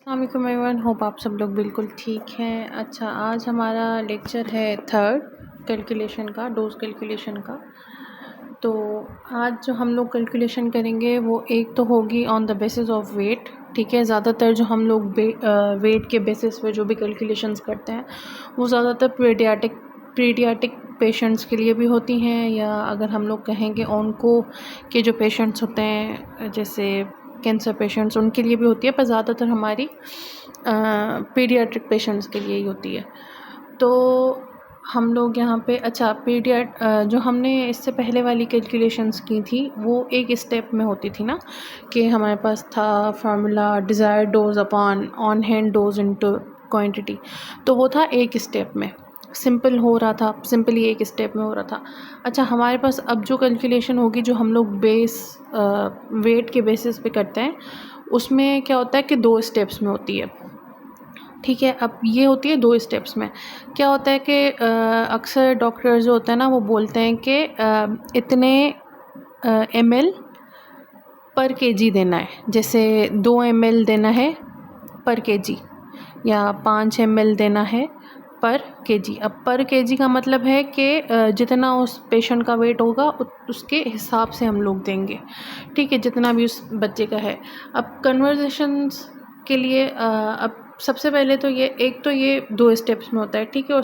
अस्सलामुअलैकुम everyone, hope आप सब लोग बिल्कुल ठीक हैं। अच्छा, आज हमारा लेक्चर है थर्ड कैलकुलेशन का, डोज कैलकुलेशन का। तो आज जो हम लोग कैलकुलेशन करेंगे वो एक तो होगी on the basis of weight. ठीक है, ज़्यादातर जो हम लोग वेट के बेसिस पे जो भी कैलकुलेशंस करते हैं वो ज़्यादातर पीडियाट्रिक पेशेंट्स के लिए भी होती हैं, या अगर हम लोग कहेंगे ऑन्को के जो पेशेंट्स होते हैं जैसे कैंसर पेशेंट्स, उनके लिए भी होती है, पर ज़्यादातर हमारी पीडियाट्रिक पेशेंट्स के लिए ही होती है। तो हम लोग यहाँ पे जो हमने इससे पहले वाली कैलकुलेशंस की थी वो एक स्टेप में होती थी ना, कि हमारे पास था formula desired dose upon on hand dose into quantity. तो वो था एक स्टेप में, सिंपली एक स्टेप में हो रहा था। अच्छा, हमारे पास अब जो कैलकुलेशन होगी, जो हम लोग वेट के बेसिस पे करते हैं, उसमें क्या होता है कि 2 स्टेप्स में होती है। ठीक है, अब ये होती है 2 स्टेप्स में। क्या होता है कि अक्सर डॉक्टर जो होते हैं ना वो बोलते हैं कि इतने ml पर केजी देना है, जैसे 2 ml देना है पर केजी या 5 ml देना है पर केजी। अब पर केजी का मतलब है कि जितना उस पेशेंट का वेट होगा उसके हिसाब से हम लोग देंगे। ठीक है, जितना भी उस बच्चे का है। अब कन्वर्सेशंस के लिए अब सबसे पहले तो ये 2 स्टेप्स में होता है। ठीक है, और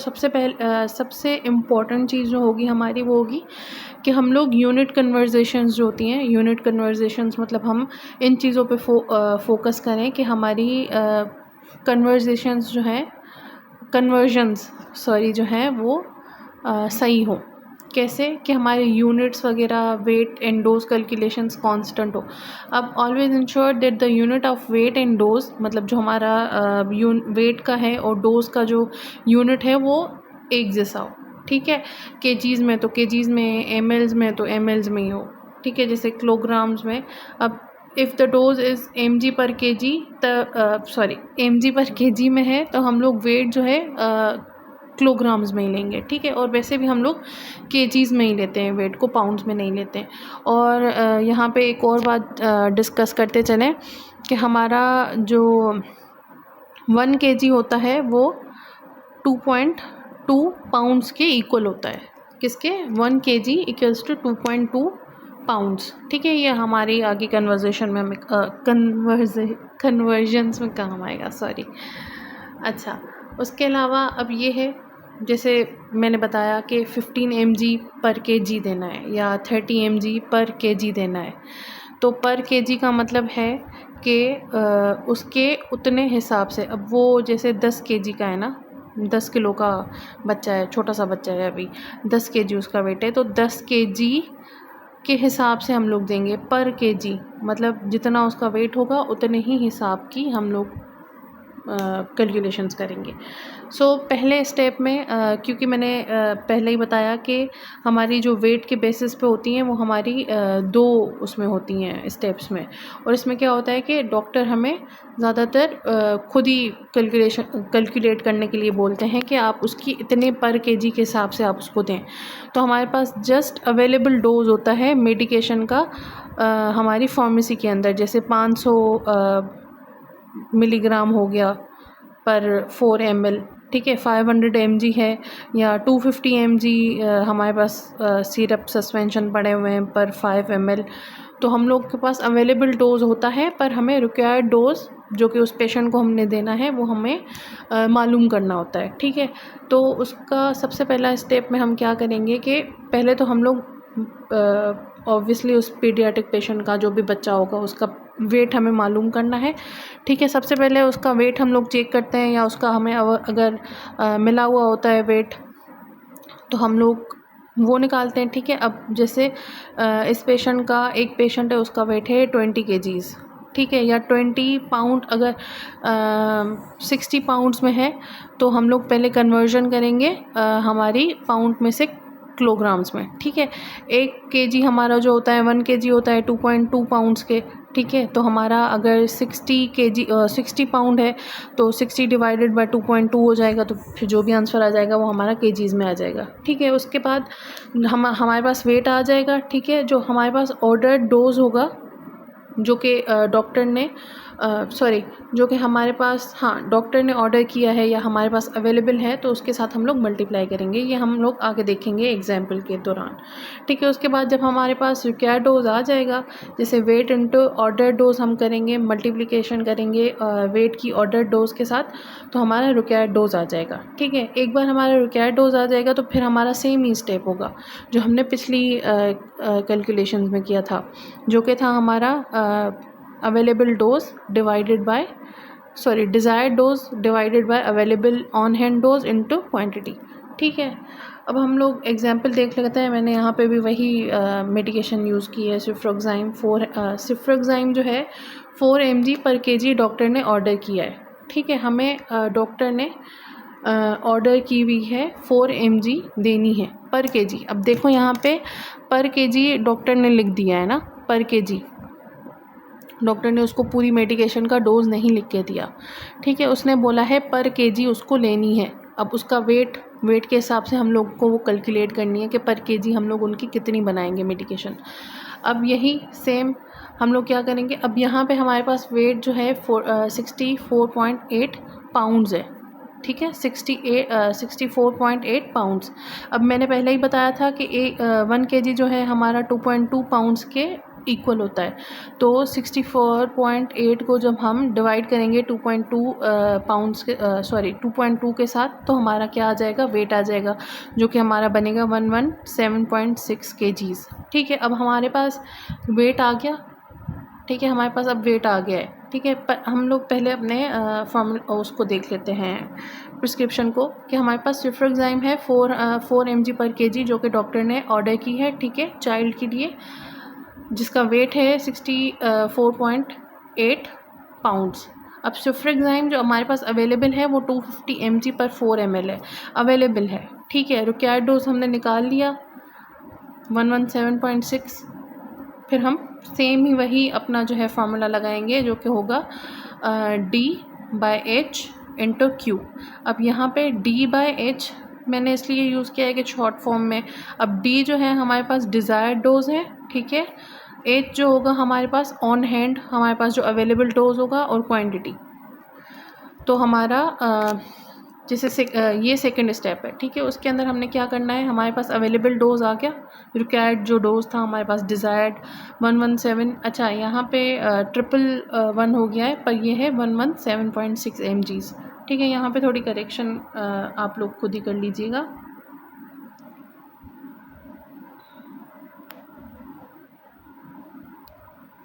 सबसे इम्पॉर्टेंट चीज़ जो होगी हमारी वो होगी कि हम लोग यूनिट कन्वर्सेशंस जो होती हैं, यूनिट कन्वर्सेशंस मतलब हम इन चीज़ों पे फोकस करें कि हमारी कन्वर्सेशंस जो हैं, कन्वर्जन्स जो हैं वो सही हो। कैसे कि हमारे यूनिट्स वगैरह, weight and dose calculations constant हो। अब always ensure that the unit of weight and dose, मतलब जो हमारा वेट का है और डोज का जो यूनिट है वो एक जैसा हो। ठीक है, केजीज़ में तो केजीज़ में, एमएल्स में तो एमएल्स में ही हो। ठीक है, जैसे किलोग्राम्स में। अब if the dose is mg पर केजी, mg पर केजी में है तो हम लोग वेट जो है किलोग्राम्स में ही लेंगे। ठीक है, और वैसे भी हम लोग केजीज़ में ही लेते हैं, वेट को पाउंड्स में नहीं लेते हैं। और यहाँ पे एक और बात डिस्कस करते चलें कि हमारा जो 1 केजी होता है वो 2.2 पाउंड्स के इक्वल होता है। किसके? 1 केजी इक्वल्स टू 2.2 पाउंड्स। ठीक है, ये हमारी आगे कन्वर्जेशन में हमें कन्वर्जन्स में काम आएगा, सॉरी। अच्छा, उसके अलावा अब ये है, जैसे मैंने बताया कि 15 mg पर केजी देना है या 30 mg पर केजी देना है। तो पर केजी का मतलब है कि उसके उतने हिसाब से, अब वो जैसे 10 केजी का है ना, 10 किलो का बच्चा है, छोटा सा बच्चा है, अभी 10 केजी उसका वेट है, तो 10 केजी के हिसाब से हम लोग देंगे पर केजी, मतलब जितना उसका वेट होगा उतने ही हिसाब की हम लोग कैलकुलेशंस करेंगे। पहले स्टेप में क्योंकि मैंने पहले ही बताया कि हमारी जो वेट के बेसिस पे होती हैं वो हमारी 2 उसमें होती हैं स्टेप्स में। और इसमें क्या होता है कि डॉक्टर हमें ज़्यादातर खुद ही कैलकुलेट करने के लिए बोलते हैं कि आप उसकी इतने पर केजी के हिसाब से आप उसको दें। तो हमारे पास जस्ट अवेलेबल डोज होता है मेडिकेशन का हमारी फार्मेसी के अंदर, जैसे 500 मिलीग्राम हो गया पर 4 ml। ठीक है, 500 mg है या 250 mg हमारे पास सिरप सस्पेंशन पड़े हुए हैं पर 5 ml। तो हम लोग के पास अवेलेबल डोज होता है, पर हमें रिक्वायर्ड डोज जो कि उस पेशेंट को हमने देना है वो हमें मालूम करना होता है। ठीक है, तो उसका सबसे पहला स्टेप में हम क्या करेंगे कि पहले तो हम लोग ऑब्वियसली उस पीडियाट्रिक पेशेंट का जो भी बच्चा होगा उसका वेट हमें मालूम करना है। ठीक है, सबसे पहले उसका वेट हम लोग चेक करते हैं, या उसका हमें अगर मिला हुआ होता है वेट तो हम लोग वो निकालते हैं। ठीक है, अब जैसे इस पेशेंट का, एक पेशेंट है उसका वेट है 20 केजीज़। ठीक है, या 20 पाउंड, अगर 60 पाउंड्स में है तो हम लोग पहले कन्वर्जन करेंगे हमारी पाउंड में से किलोग्राम्स में। ठीक है, 1 केजी हमारा जो होता है, 1 केजी होता है 2.2 पाउंड्स के। ठीक है, तो हमारा अगर 60 पाउंड है तो 60 डिवाइडेड बाय 2.2 हो जाएगा, तो फिर जो भी आंसर आ जाएगा वो हमारा केजीज़ में आ जाएगा। ठीक है, उसके बाद हमारे पास वेट आ जाएगा। ठीक है, जो हमारे पास ऑर्डर डोज होगा जो कि डॉक्टर ने सॉरी, जो कि हमारे पास, हाँ, डॉक्टर ने ऑर्डर किया है या हमारे पास अवेलेबल है, तो उसके साथ हम लोग मल्टीप्लाई करेंगे। ये हम लोग आगे देखेंगे एग्जाम्पल के दौरान, ठीक है। उसके बाद जब हमारे पास रिक्वायर्ड डोज आ जाएगा, जैसे वेट इंटू ऑर्डर डोज हम करेंगे, मल्टीप्लिकेशन करेंगे वेट की ऑर्डर डोज के साथ, तो हमारा रिक्वायर्ड डोज आ जाएगा, ठीक है। एक बार हमारा रिक्वायर्ड डोज आ जाएगा तो फिर हमारा सेम ही स्टेप होगा जो हमने पिछली कैलकुलेशंस में किया था, जो कि था हमारा available dose divided by, sorry, desired dose divided by available on hand dose into quantity, ठीक है। अब हम लोग एग्जांपल देख लेते हैं। मैंने यहाँ पे भी वही मेडिकेशन यूज़ की है, सिफ्रोक्साइम। सिफ्रोक्साइम जो है 4 mg पर kg डॉक्टर ने ऑर्डर किया है, ठीक है। हमें डॉक्टर ने ऑर्डर की हुई है 4 mg देनी है पर kg। अब देखो यहाँ पे पर kg डॉक्टर ने लिख दिया है ना, पर kg। डॉक्टर ने उसको पूरी मेडिकेशन का डोज नहीं लिख के दिया, ठीक है। उसने बोला है पर केजी उसको लेनी है। अब उसका वेट के हिसाब से हम लोग को वो कैलकुलेट करनी है कि पर केजी हम लोग उनकी कितनी बनाएंगे मेडिकेशन। अब यही सेम हम लोग क्या करेंगे, अब यहाँ पे हमारे पास वेट जो है 64.8 पाउंड्स है, ठीक है। 64.8 पाउंड्स। अब मैंने पहले ही बताया था कि 1 kg जो है हमारा 2.2 पाउंड्स के इक्वल होता है। तो 64.8 को जब हम डिवाइड करेंगे 2.2 पाउंड्स के, सॉरी, 2.2 के साथ, तो हमारा क्या आ जाएगा, वेट आ जाएगा, जो कि हमारा बनेगा 117.6 kgs, ठीक है। अब हमारे पास वेट आ गया, ठीक है। हमारे पास अब वेट आ गया है, ठीक है। पर हम लोग पहले अपने फॉर्मूला उसको देख लेते हैं, प्रिस्क्रिप्शन को, कि हमारे पास सिफ्रोक्साइम है 4 mg पर kg, जो कि डॉक्टर ने ऑर्डर की है, ठीक है, चाइल्ड के लिए, जिसका वेट है 64.8 पाउंड्स। अब सिफ्रोक्साइम जो हमारे पास अवेलेबल है वो 250 mg पर 4 ml है, अवेलेबल है, ठीक है। रिक्वायर्ड डोज हमने निकाल लिया 117.6। फिर हम सेम ही वही अपना जो है फार्मूला लगाएंगे, जो कि होगा D/H इंटू Q। अब यहाँ पे D/H मैंने इसलिए यूज़ किया है कि शॉर्ट फॉर्म में। अब D जो है हमारे पास डिज़ायर्ड डोज है, ठीक है। H जो होगा हमारे पास ऑन हैंड, हमारे पास जो अवेलेबल डोज होगा, और क्वांटिटी। तो हमारा जैसे ये सेकंड स्टेप है, ठीक है। उसके अंदर हमने क्या करना है, हमारे पास अवेलेबल डोज आ गया, रिक्वायर्ड जो डोज था हमारे पास डिज़ायर्ड 117, अच्छा यहाँ पे 111 हो गया है, पर ये है 117.6 mg, ठीक है। यहाँ पे थोड़ी करेक्शन आप लोग खुद ही कर लीजिएगा।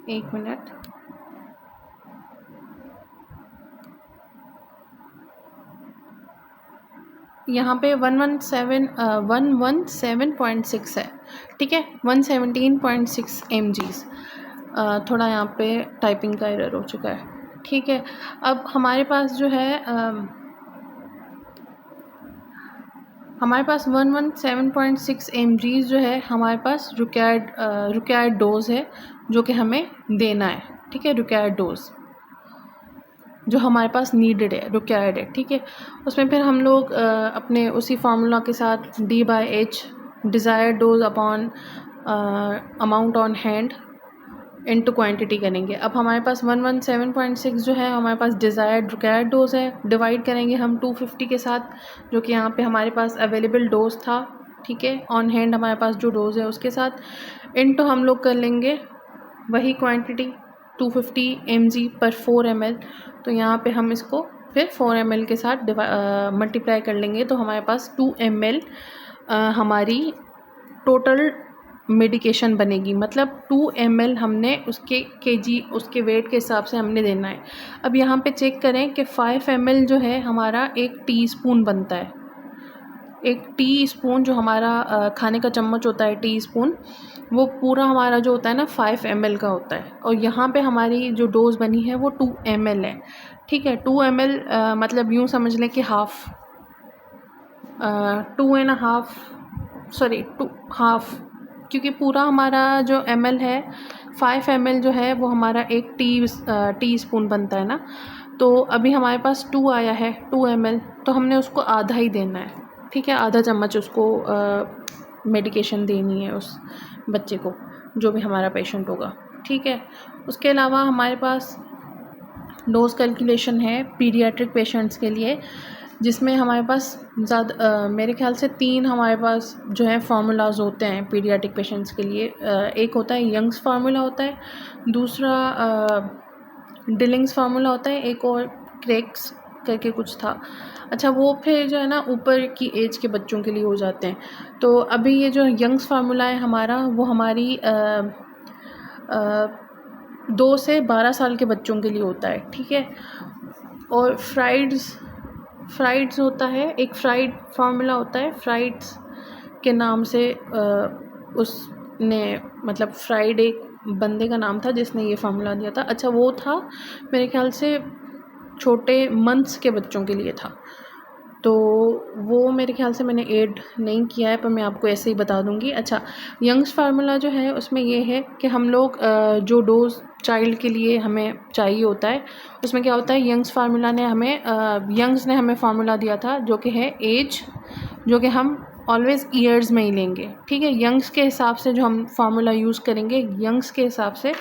एक मिनट, यहाँ पे 117.6 है, ठीक है, 117.6 mgs। थोड़ा यहाँ पे टाइपिंग का एरर हो चुका है, ठीक है। अब हमारे पास जो है हमारे पास 117.6 mgs जो है हमारे पास रिक्वायर्ड डोज है, जो कि हमें देना है, ठीक है। रिक्वायर्ड डोज जो हमारे पास नीडेड है, रिक्वायर्ड है, ठीक है। उसमें फिर हम लोग अपने उसी फार्मूला के साथ D/H desired dose upon amount on hand into quantity करेंगे। अब हमारे पास 117.6 जो है हमारे पास डिज़ायर्ड रिक्वायर्ड डोज है, डिवाइड करेंगे हम 250 के साथ, जो कि यहाँ पे हमारे पास अवेलेबल डोज था, ठीक है, ऑन हैंड हमारे पास जो डोज है उसके साथ, इनटू हम लोग कर लेंगे वही क्वांटिटी 250 mg पर 4 ml। तो यहाँ पे हम इसको फिर 4 ml के साथ मल्टीप्लाई कर लेंगे, तो हमारे पास 2 ml हमारी टोटल मेडिकेशन बनेगी। मतलब 2 ml हमने उसके kg, उसके वेट के हिसाब से हमने देना है। अब यहाँ पे चेक करें कि 5 ml जो है हमारा 1 टीस्पून बनता है। 1 टीस्पून जो हमारा खाने का चम्मच होता है, टीस्पून, वो पूरा हमारा जो होता है ना 5 ml का होता है। और यहाँ पे हमारी जो डोज बनी है वो 2 ml है, ठीक है। 2 ml मतलब यूँ समझ लें कि हाफ, 2.5, सॉरी 2 हाफ, क्योंकि पूरा हमारा जो ml है 5 ml जो है वो हमारा 1 टीस्पून बनता है ना। तो अभी हमारे पास 2 आया है, 2 ml, तो हमने उसको आधा ही देना है, ठीक है। आधा चम्मच उसको मेडिकेशन देनी है उस बच्चे को, जो भी हमारा पेशेंट होगा, ठीक है। उसके अलावा हमारे पास डोज कैलकुलेशन है पीडियाट्रिक पेशेंट्स के लिए, जिसमें हमारे पास मेरे ख्याल से 3 हमारे पास जो है फार्मूलाज होते हैं पीडियाट्रिक पेशेंट्स के लिए। एक होता है यंग्स फार्मूला होता है, दूसरा डिलिंग्स फार्मूला होता है, एक और क्रेक्स करके कुछ था। अच्छा, वो फिर जो है ना ऊपर की एज के बच्चों के लिए हो जाते हैं। तो अभी ये जो यंग्स फार्मूला है हमारा, वो हमारी 2 से 12 साल के बच्चों के लिए होता है, ठीक है। और फ्राइड्स होता है, एक फ्राइड फार्मूला होता है, फ्राइड्स के नाम से उसने मतलब फ्राइड एक बंदे का नाम था जिसने ये फार्मूला दिया था। अच्छा, वो था मेरे ख्याल से छोटे मंथ्स के बच्चों के लिए था, तो वो मेरे ख्याल से मैंने ऐड नहीं किया है, पर मैं आपको ऐसे ही बता दूंगी। अच्छा, यंग्स फार्मूला जो है उसमें ये है कि हम लोग जो डोज चाइल्ड के लिए हमें चाहिए होता है, उसमें क्या होता है, यंग्स फार्मूला ने हमें फार्मूला दिया था जो कि है एज, जो कि हम ऑलवेज़ ईयर्स में ही लेंगे, ठीक है। यंग्स के हिसाब से जो हम फार्मूला यूज़ करेंगे यंग्स के हिसाब से,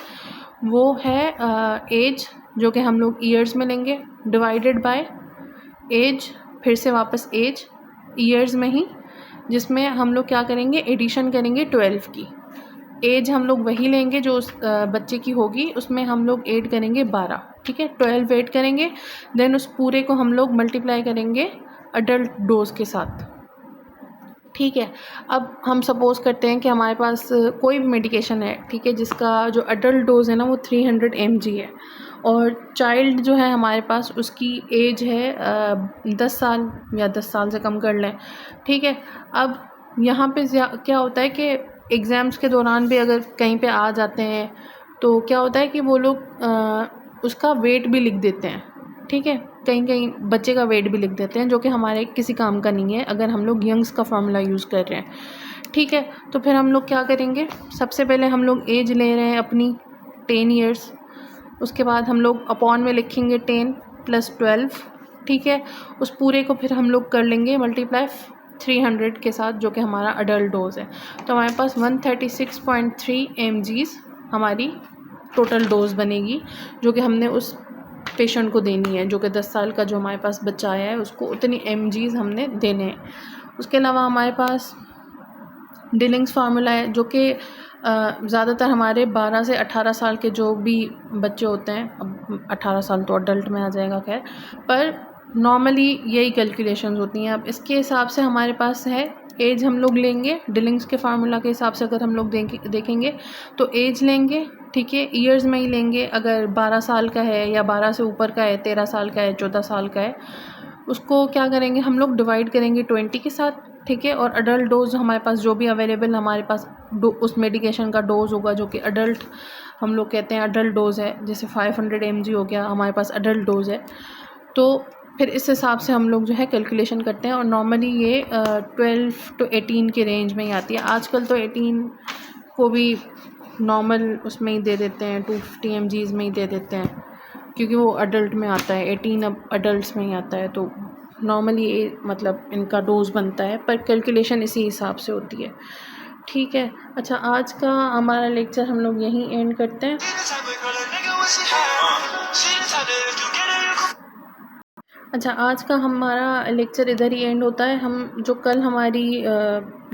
वो है एज, जो कि हम लोग ईयर्स में लेंगे, डिवाइडेड बाय एज, फिर से वापस एज ईयर्स में ही, जिसमें हम लोग क्या करेंगे, एडिशन करेंगे 12 की। एज हम लोग वही लेंगे जो उस बच्चे की होगी, उसमें हम लोग ऐड करेंगे 12, ठीक है। 12 ऐड करेंगे, देन उस पूरे को हम लोग मल्टीप्लाई करेंगे अडल्ट डोज के साथ, ठीक है। अब हम सपोज़ करते हैं कि हमारे पास कोई भी मेडिकेशन है, ठीक है, जिसका जो अडल्ट डोज़ है ना वो 300 mg है, और चाइल्ड जो है हमारे पास उसकी एज है 10 साल या 10 साल से कम कर लें, ठीक है। अब यहाँ पे क्या होता है कि एग्ज़ाम्स के दौरान भी अगर कहीं पे आ जाते हैं तो क्या होता है कि वो लोग उसका वेट भी लिख देते हैं, ठीक है, कहीं कहीं बच्चे का वेट भी लिख देते हैं, जो कि हमारे किसी काम का नहीं है अगर हम लोग यंग्स का फार्मूला यूज़ कर रहे हैं, ठीक है। तो फिर हम लोग क्या करेंगे, सबसे पहले हम लोग एज ले रहे हैं अपनी 10 ईयर्स, उसके बाद हम लोग अपॉन में लिखेंगे 10 + 12, ठीक है। उस पूरे को फिर हम लोग कर लेंगे मल्टीप्लाई 300 के साथ, जो कि हमारा अडल्ट डोज़ है। तो हमारे पास 136.3 mg हमारी टोटल डोज़ बनेगी, जो कि हमने उस पेशेंट को देनी है, जो कि 10 साल का जो हमारे पास बच्चा आया है उसको उतनी mgs हमने देने हैं। उसके अलावा हमारे पास डिलिंग्स फार्मूला है, जो कि ज़्यादातर हमारे 12 से 18 साल के जो भी बच्चे होते हैं, अब 18 साल तो अडल्ट में आ जाएगा खैर, पर नॉर्मली यही कैलकुलेशंस होती हैं। अब इसके हिसाब से हमारे पास है एज हम लोग लेंगे, डिलिंग्स के फार्मूला के हिसाब से अगर हम लोग देखेंगे तो एज लेंगे, ठीक है, ईयर्स में ही लेंगे। अगर 12 साल का है या 12 से ऊपर का है, 13 साल का है, 14 साल का है, उसको क्या करेंगे हम लोग डिवाइड करेंगे 20 के साथ, ठीक है। और अडल्ट डोज हमारे पास जो भी अवेलेबल हमारे पास उस मेडिकेशन का डोज होगा, जो कि अडल्ट हम लोग कहते हैं अडल्ट डोज़ है, जैसे 500 mg हो गया हमारे पास अडल्ट डोज़ है, तो फिर इस हिसाब से हम लोग जो है कैलकुलेशन करते हैं। और नॉर्मली ये 12 to 18 के रेंज में ही आती है। आजकल तो 18 को भी नॉर्मल उसमें ही दे देते हैं, 250 mg में ही दे देते हैं, क्योंकि वो अडल्ट में आता है, 18 अब अडल्ट्स में ही आता है, तो नॉर्मली ये मतलब इनका डोज बनता है, पर कैलकुलेशन इसी हिसाब से होती है, ठीक है। अच्छा, आज का हमारा लेक्चर हम लोग यहीं एंड करते हैं। अच्छा, आज का हमारा लेक्चर इधर ही एंड होता है। हम जो कल हमारी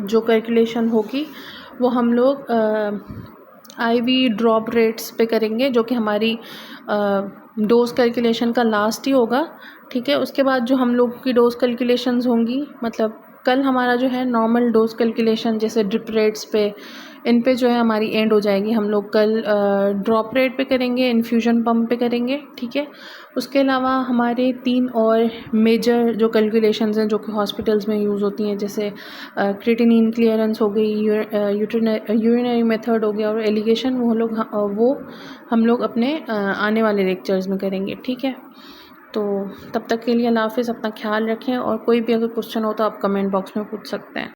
जो कैलकुलेशन होगी वो हम लोग IV ड्रॉप रेट्स पे करेंगे, जो कि हमारी डोज कैलकुलेशन का लास्ट ही होगा, ठीक है। उसके बाद जो हम लोग की डोज कैलकुलेशंस होंगी, मतलब कल हमारा जो है नॉर्मल डोज कैलकुलेशन जैसे ड्रिप रेट्स पे, इन पे जो है हमारी एंड हो जाएगी। हम लोग कल ड्रॉप रेट पे करेंगे, इन्फ्यूजन पम्प पे करेंगे, ठीक है। उसके अलावा हमारे 3 और मेजर जो कैलकुलेशंस हैं जो कि हॉस्पिटल्स में यूज़ होती हैं, जैसे क्रिएटिनिन क्लियरेंस हो गई, यूरिनरी मेथड हो गया, और एलिगेशन, वो हम लोग अपने आने वाले लेक्चर्स में करेंगे, ठीक है। तो तब तक के लिए अल्लाह हाफ़िज़, अपना ख्याल रखें, और कोई भी अगर क्वेश्चन हो तो आप कमेंट बॉक्स में पूछ सकते हैं।